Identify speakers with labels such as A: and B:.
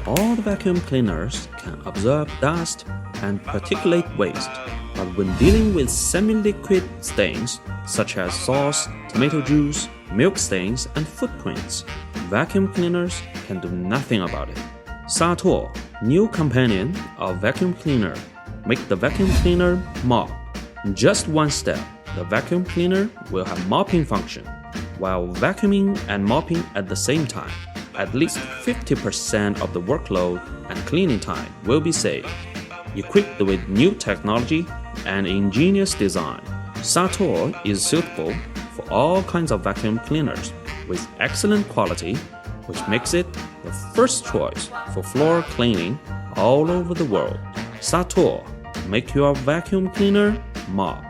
A: All the vacuum cleaners can absorb dust and particulate waste, but when dealing with semi-liquid stains such as sauce, tomato juice, milk stains, and footprints, vacuum cleaners can do nothing about it. Sator, new companion of vacuum cleaner, make the vacuum cleaner mop. In just one step, the vacuum cleaner will have mopping function. While vacuuming and mopping at the same time, at least 50% of the workload and cleaning time will be saved. Equipped with new technology and ingenious design, Sator is suitable for all kinds of vacuum cleaners with excellent quality, which makes it the first choice for floor cleaning all over the world. Sator, make your vacuum cleaner mop.